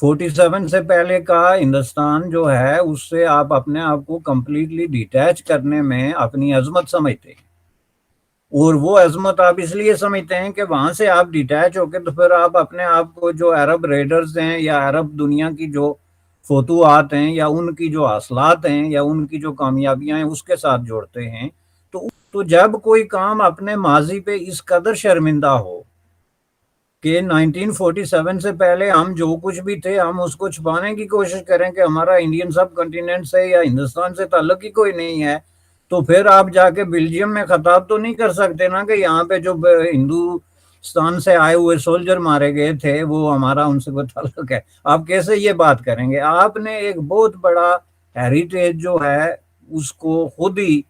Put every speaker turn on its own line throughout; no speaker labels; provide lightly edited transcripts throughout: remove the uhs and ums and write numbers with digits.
47 سے پہلے کا ہندوستان جو ہے اس سے آپ اپنے آپ کو کمپلیٹلی ڈیٹیچ کرنے میں اپنی عظمت سمجھتے ہیں، اور وہ عظمت آپ اس لیے سمجھتے ہیں کہ وہاں سے آپ ڈیٹیچ ہو کے تو پھر آپ اپنے آپ کو جو عرب ریڈرز ہیں یا عرب دنیا کی جو فتوحات ہیں یا ان کی جو حاصلات ہیں یا ان کی جو کامیابیاں ہیں اس کے ساتھ جوڑتے ہیں۔ تو جب کوئی کام اپنے ماضی پہ اس قدر شرمندہ ہو کہ 1947 سے پہلے ہم جو کچھ بھی تھے ہم اس کو چھپانے کی کوشش کریں کہ ہمارا انڈین سب کنٹیننٹ سے یا ہندوستان سے تعلق ہی کوئی نہیں ہے، تو پھر آپ جا کے بیلجیم میں خطاب تو نہیں کر سکتے نا کہ یہاں پہ جو ہندوستان سے آئے ہوئے سولجر مارے گئے تھے وہ ہمارا ان سے کوئی تعلق ہے۔ آپ کیسے یہ بات کریں گے؟ آپ نے ایک بہت بڑا ہیریٹیج جو ہے اس کو خود ہی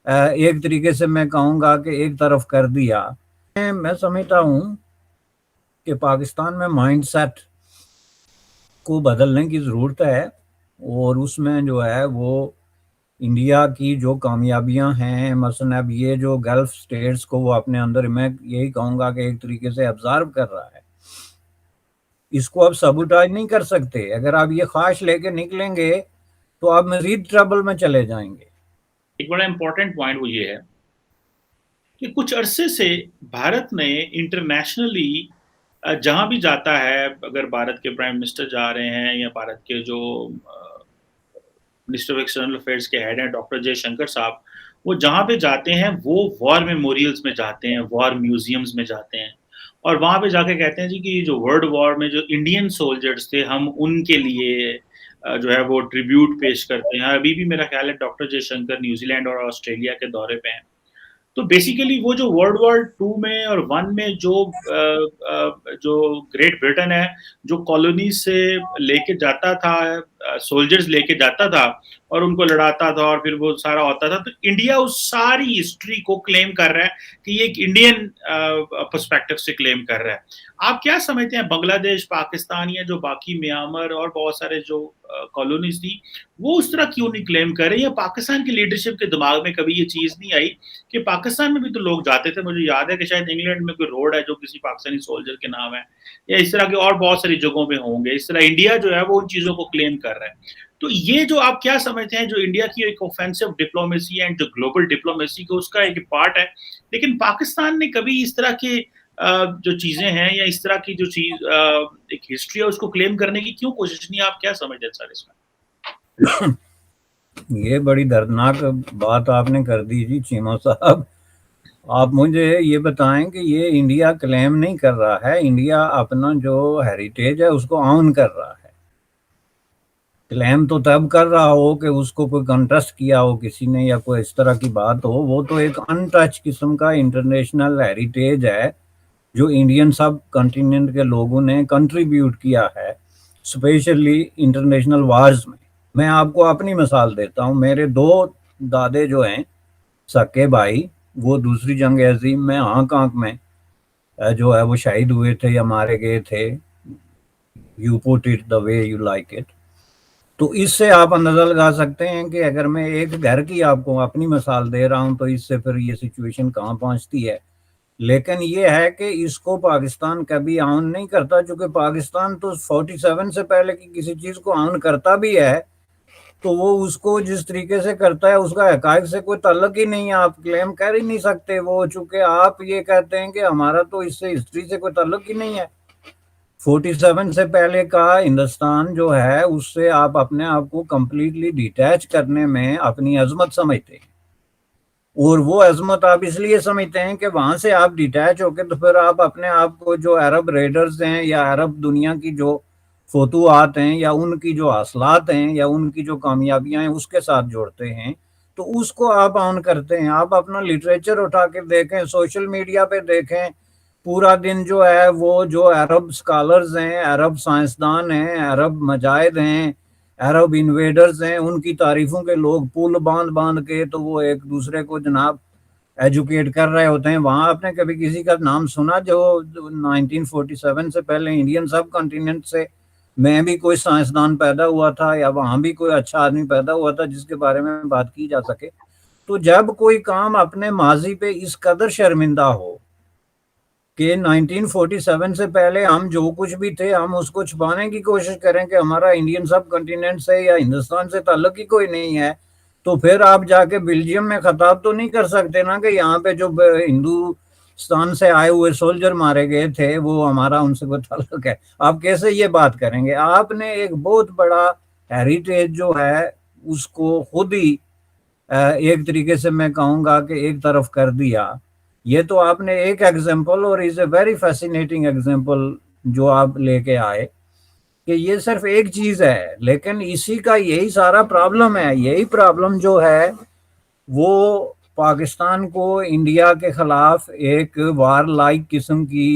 ایک طریقے سے میں کہوں گا کہ ایک طرف کر دیا۔ میں سمجھتا ہوں کہ پاکستان میں مائنڈ سیٹ کو بدلنے کی ضرورت ہے، اور اس میں جو ہے وہ انڈیا کی جو کامیابیاں ہیں، مثلا اب یہ جو گلف سٹیٹس کو وہ اپنے اندر، میں یہی کہوں گا کہ ایک طریقے سے آبزرو کر رہا ہے، اس کو آپ سبوٹاج نہیں کر سکتے۔ اگر آپ یہ خواہش لے کے نکلیں گے تو آپ مزید ٹربل میں چلے جائیں گے۔
ایک بڑا امپورٹنٹ پوائنٹ وہ یہ ہے کہ کچھ عرصے سے بھارت نے انٹرنیشنلی جہاں بھی جاتا ہے، اگر بھارت کے پرائم منسٹر جا رہے ہیں یا بھارت کے جو منسٹر آف ایکسٹرنل افیئرس کے ہیڈ ہیں ڈاکٹر جے شنکر صاحب، وہ جہاں پہ جاتے ہیں وہ وار میموریلز میں جاتے ہیں، وار میوزیمز میں جاتے ہیں، اور وہاں پہ جا کے کہتے ہیں جی کہ جو ورلڈ وار میں جو انڈین سولجرز تھے ہم ان کے لیے جو ہے وہ ٹریبیوٹ پیش کرتے ہیں۔ ابھی بھی میرا خیال ہے doctor J Shankar New Zealand اور آسٹریلیا کے دورے پہ ہیں۔ تو بیسیکلی وہ جو ورلڈ وار ٹو میں اور ون میں جو گریٹ برٹن ہے جو کالونیز سے لے کے جاتا تھا، سولجرز لے کے جاتا تھا اور ان کو لڑاتا تھا اور پھر وہ سارا ہوتا تھا، تو انڈیا اس ساری ہسٹری کو کلیم کر رہا ہے کہ یہ ایک انڈین پرسپیکٹو سے کلیم کر رہا ہے۔ آپ کیا سمجھتے ہیں بنگلہ دیش، پاکستان یا جو باقی میانمار اور بہت سارے جو کالونیز تھی وہ اس طرح کیوں نہیں کلیم کر رہے؟ یا پاکستان کی لیڈرشپ کے دماغ میں کبھی یہ چیز نہیں آئی کہ پاکستان میں بھی تو لوگ جاتے تھے؟ مجھے یاد ہے کہ شاید انگلینڈ میں کوئی روڈ ہے جو کسی پاکستانی سولجر کے نام ہے، یا اس طرح کے اور بہت ساری جگہوں پہ ہوں گے۔ اس طرح انڈیا جو ہے وہ ان چیزوں کو کلیم کر رہا ہے۔ تو یہ جو آپ کیا سمجھتے ہیں جو انڈیا کی ایک اوفینسو ڈپلومیسی ہے جو گلوبل ڈپلومیسی کو اس کا ایک پارٹ ہے، لیکن پاکستان نے کبھی اس طرح کے جو چیزیں ہیں یا اس طرح کی جو چیز ایک ہسٹری ہے اس کو کلیم کرنے کی کیوں کوشش نہیں؟ آپ کیا سمجھتے ہیں سر اس میں؟
یہ بڑی دردناک بات آپ نے کر دی جی چیمہ صاحب۔ آپ مجھے یہ بتائیں کہ یہ انڈیا کلیم نہیں کر رہا ہے، انڈیا اپنا جو ہیریٹیج ہے اس کو آن کر رہا ہے۔ کلیم تو تب کر رہا ہو کہ اس کو کوئی کنٹیسٹ کیا ہو کسی نے یا کوئی اس طرح کی بات ہو، وہ تو ایک ان ٹچ قسم کا انٹرنیشنل ہیریٹیج ہے جو انڈین سب کنٹیننٹ کے لوگوں نے کنٹریبیوٹ کیا ہے، اسپیشلی انٹرنیشنل وارز میں۔ میں آپ کو اپنی مثال دیتا ہوں، میرے دو دادے جو ہیں سکے بھائی، وہ دوسری جنگ عظیم میں آنکھ آنکھ میں جو ہے وہ شہید ہوئے تھے یا مارے گئے تھے۔ You put it the way you like it. تو اس سے آپ اندازہ لگا سکتے ہیں کہ اگر میں ایک گھر کی آپ کو اپنی مثال دے رہا ہوں تو اس سے پھر یہ سچویشن کہاں پہنچتی ہے۔ لیکن یہ ہے کہ اس کو پاکستان کبھی آن نہیں کرتا، چونکہ پاکستان تو 47 سے پہلے کی کسی چیز کو آن کرتا بھی ہے تو وہ اس کو جس طریقے سے کرتا ہے اس کا حقائق سے کوئی تعلق ہی نہیں ہے، آپ کلیم کر ہی نہیں سکتے وہ، چونکہ آپ یہ کہتے ہیں کہ ہمارا تو اس سے ہسٹری سے کوئی تعلق ہی نہیں ہے۔ 47 سے پہلے کا ہندوستان جو ہے اس سے آپ اپنے آپ کو کمپلیٹلی ڈیٹیچ کرنے میں اپنی عظمت سمجھتے ہیں، اور وہ عظمت آپ اس لیے سمجھتے ہیں کہ وہاں سے آپ ڈیٹیچ ہو کے تو پھر آپ اپنے آپ کو جو عرب ریڈرز ہیں یا عرب دنیا کی جو فتوحات ہیں یا ان کی جو حاصلات ہیں یا ان کی جو کامیابیاں ہیں اس کے ساتھ جوڑتے ہیں، تو اس کو آپ آن کرتے ہیں۔ آپ اپنا لٹریچر اٹھا کے دیکھیں، سوشل میڈیا پہ دیکھیں، پورا دن جو ہے وہ جو عرب سکالرز ہیں، عرب سائنسدان ہیں، عرب مجاہد ہیں، عرب انویڈرز ہیں، ان کی تعریفوں کے لوگ پل باندھ باندھ کے تو وہ ایک دوسرے کو جناب ایجوکیٹ کر رہے ہوتے ہیں۔ وہاں آپ نے کبھی کسی کا نام سنا جو 1947 سے پہلے انڈین سب کنٹیننٹ سے میں بھی کوئی سائنسدان پیدا ہوا تھا یا وہاں بھی کوئی اچھا آدمی پیدا ہوا تھا جس کے بارے میں بات کی جا سکے؟ تو جب کوئی کام اپنے ماضی پہ اس قدر شرمندہ ہو کہ 1947 سے پہلے ہم جو کچھ بھی تھے ہم اس کو چھپانے کی کوشش کریں کہ ہمارا انڈین سب کنٹیننٹ سے یا ہندوستان سے تعلق ہی کوئی نہیں ہے، تو پھر آپ جا کے بیلجیم میں خطاب تو نہیں کر سکتے نا کہ یہاں پہ جو ہندوستان سے آئے ہوئے سولجر مارے گئے تھے وہ ہمارا ان سے کوئی تعلق ہے۔ آپ کیسے یہ بات کریں گے؟ آپ نے ایک بہت بڑا ہیریٹیج جو ہے اس کو خود ہی ایک طریقے سے میں کہوں گا کہ ایک طرف کر دیا۔ یہ تو آپ نے ایک ایگزامپل، اور از اے ویری فیسینیٹنگ ایگزامپل جو آپ لے کے آئے کہ یہ صرف ایک چیز ہے، لیکن اسی کا یہی سارا پرابلم ہے۔ یہی پرابلم جو ہے وہ پاکستان کو انڈیا کے خلاف ایک وار لائک قسم کی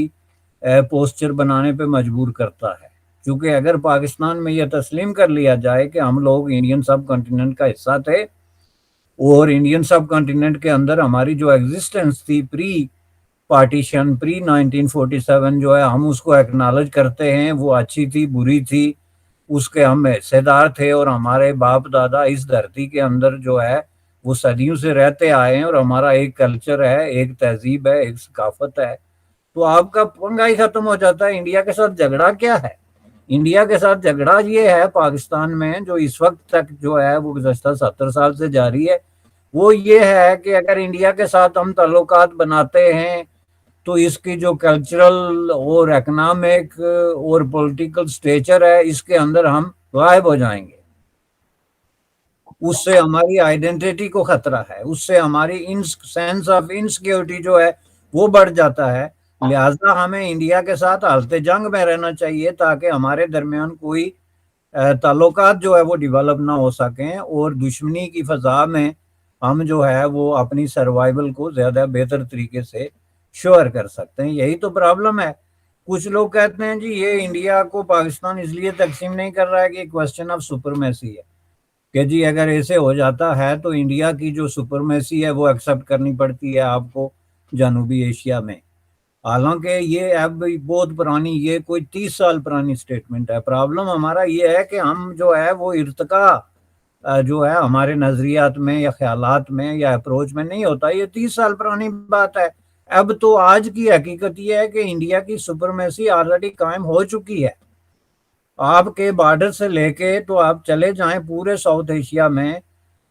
پوسچر بنانے پہ مجبور کرتا ہے، کیونکہ اگر پاکستان میں یہ تسلیم کر لیا جائے کہ ہم لوگ انڈین سب کنٹیننٹ کا حصہ تھے اور انڈین سب کنٹیننٹ کے اندر ہماری جو ایگزسٹنس تھی پری پارٹیشن، پری 1947 جو ہے ہم اس کو ایکنالج کرتے ہیں، وہ اچھی تھی بری تھی، اس کے ہم حصے دار تھے، اور ہمارے باپ دادا اس دھرتی کے اندر جو ہے وہ صدیوں سے رہتے آئے ہیں، اور ہمارا ایک کلچر ہے، ایک تہذیب ہے، ایک ثقافت ہے، تو آپ کا پنگا ہی ختم ہو جاتا ہے۔ انڈیا کے ساتھ جھگڑا کیا ہے؟ انڈیا کے ساتھ جھگڑا یہ ہے پاکستان میں جو اس وقت تک جو ہے وہ گزشتہ 70 سال سے جاری ہے، وہ یہ ہے کہ اگر انڈیا کے ساتھ ہم تعلقات بناتے ہیں تو اس کی جو کلچرل اور اکنامک اور پولیٹیکل سٹیچر ہے اس کے اندر ہم غائب ہو جائیں گے، اس سے ہماری آئیڈینٹی کو خطرہ ہے، اس سے ہماری سینس آف انسیکیورٹی جو ہے وہ بڑھ جاتا ہے۔ لہٰذا ہمیں انڈیا کے ساتھ حالت جنگ میں رہنا چاہیے تاکہ ہمارے درمیان کوئی تعلقات جو ہے وہ ڈیولپ نہ ہو سکیں، اور دشمنی کی فضا میں ہم جو ہے وہ اپنی سروائیول کو زیادہ بہتر طریقے سے شور کر سکتے ہیں۔ یہی تو پرابلم ہے۔ کچھ لوگ کہتے ہیں جی یہ انڈیا کو پاکستان اس لیے تقسیم نہیں کر رہا ہے کہ یہ کوسچن آف سپرمیسی ہے، کہ جی اگر ایسے ہو جاتا ہے تو انڈیا کی جو سپرمیسی ہے وہ ایکسیپٹ کرنی پڑتی ہے آپ کو جنوبی ایشیا میں، حالانکہ یہ اب بہت پرانی، یہ کوئی 30 سال پرانی سٹیٹمنٹ ہے۔ پرابلم ہمارا یہ ہے کہ ہم جو ہے وہ ارتقا جو ہے ہمارے نظریات میں یا خیالات میں یا اپروچ میں نہیں ہوتا، یہ 30 سال پرانی بات ہے۔ اب تو آج کی حقیقت یہ ہے کہ انڈیا کی سپرمیسی آلریڈی قائم ہو چکی ہے۔ آپ کے بارڈر سے لے کے تو آپ چلے جائیں پورے ساؤتھ ایشیا میں،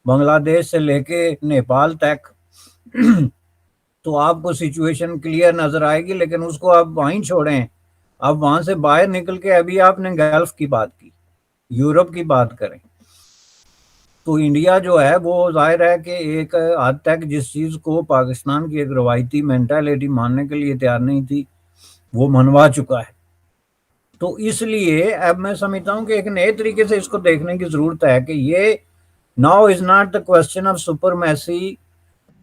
بنگلہ دیش سے لے کے نیپال تک، تو آپ کو سچویشن کلیئر نظر آئے گی، لیکن اس کو آپ وہیں چھوڑیں، اب وہاں سے باہر نکل کے ابھی آپ نے گلف کی بات کی، یورپ کی بات کریں، تو انڈیا جو ہے وہ ظاہر ہے کہ ایک حد تک جس چیز کو پاکستان کی ایک روایتی مینٹالٹی ماننے کے لیے تیار نہیں تھی وہ منوا چکا ہے۔ تو اس لیے اب میں سمجھتا ہوں کہ ایک نئے طریقے سے اس کو دیکھنے کی ضرورت ہے کہ یہ now is not the question of supremacy,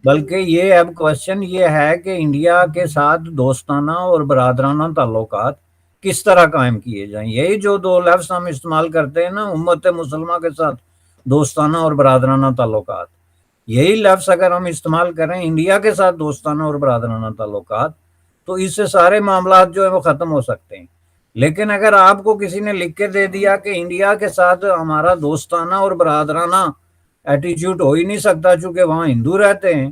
بلکہ یہ اب کوسچن یہ ہے کہ انڈیا کے ساتھ دوستانہ اور برادرانہ تعلقات کس طرح قائم کیے جائیں۔ یہی جو دو لفظ ہم استعمال کرتے ہیں نا، امت مسلمہ کے ساتھ دوستانہ اور برادرانہ تعلقات، یہی لفظ اگر ہم استعمال کریں انڈیا کے ساتھ دوستانہ اور برادرانہ تعلقات، تو اس سے سارے معاملات جو ہیں وہ ختم ہو سکتے ہیں۔ لیکن اگر آپ کو کسی نے لکھ کے دے دیا کہ انڈیا کے ساتھ ہمارا دوستانہ اور برادرانہ ایٹیچیوڈ ہو ہی نہیں سکتا چونکہ وہاں ہندو رہتے ہیں،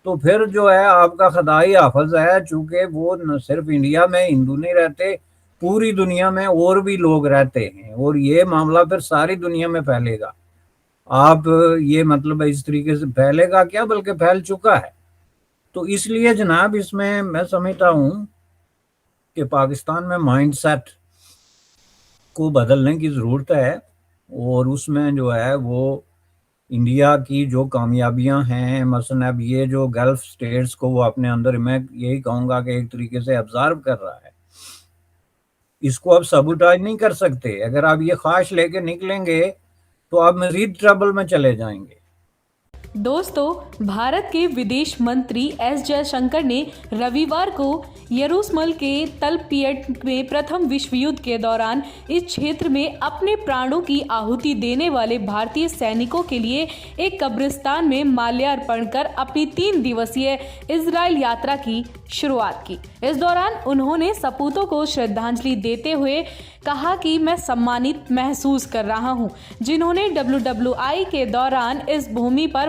تو پھر جو ہے آپ کا خدائی حافظ ہے، چونکہ وہ نہ صرف انڈیا میں ہندو نہیں رہتے، پوری دنیا میں اور بھی لوگ رہتے ہیں، اور یہ معاملہ پھر ساری دنیا میں پھیلے گا۔ آپ یہ مطلب اس طریقے سے پھیلے گا کیا بلکہ پھیل چکا ہے۔ تو اس لیے جناب اس میں میں سمجھتا ہوں کہ پاکستان میں مائنڈ سیٹ کو بدلنے کی ضرورت ہے، اور اس میں جو ہے وہ انڈیا کی جو کامیابیاں ہیں، مثلا اب یہ جو گلف سٹیٹس کو وہ اپنے اندر، میں یہی کہوں گا کہ ایک طریقے سے آبزرو کر رہا ہے، اس کو آپ سبوٹاج نہیں کر سکتے۔ اگر آپ یہ خواہش لے کے نکلیں گے تو آپ مزید ٹربل میں چلے جائیں گے۔
دوستو، بھارت کے ودیش منتری ایس جے شنکر نے رویوار کو یروشلم کے تلپیٹ میں پرتھم وشو یدھ کے دوران اس چھیتر میں اپنے پرانوں کی آہوتی دینے والے بھارتی سینکوں کے لیے ایک قبرستان میں مالیارپن کر اپنی 3 دیوسیہ اسرائیل یاترا کی شروعات کی۔ اس دوران انہوں نے سپوتوں کو شردھانجلی دیتے ہوئے کہا کہ میں سمانت محسوس کر رہا ہوں جنہوں نے WWI کے دوران اس بھومی پر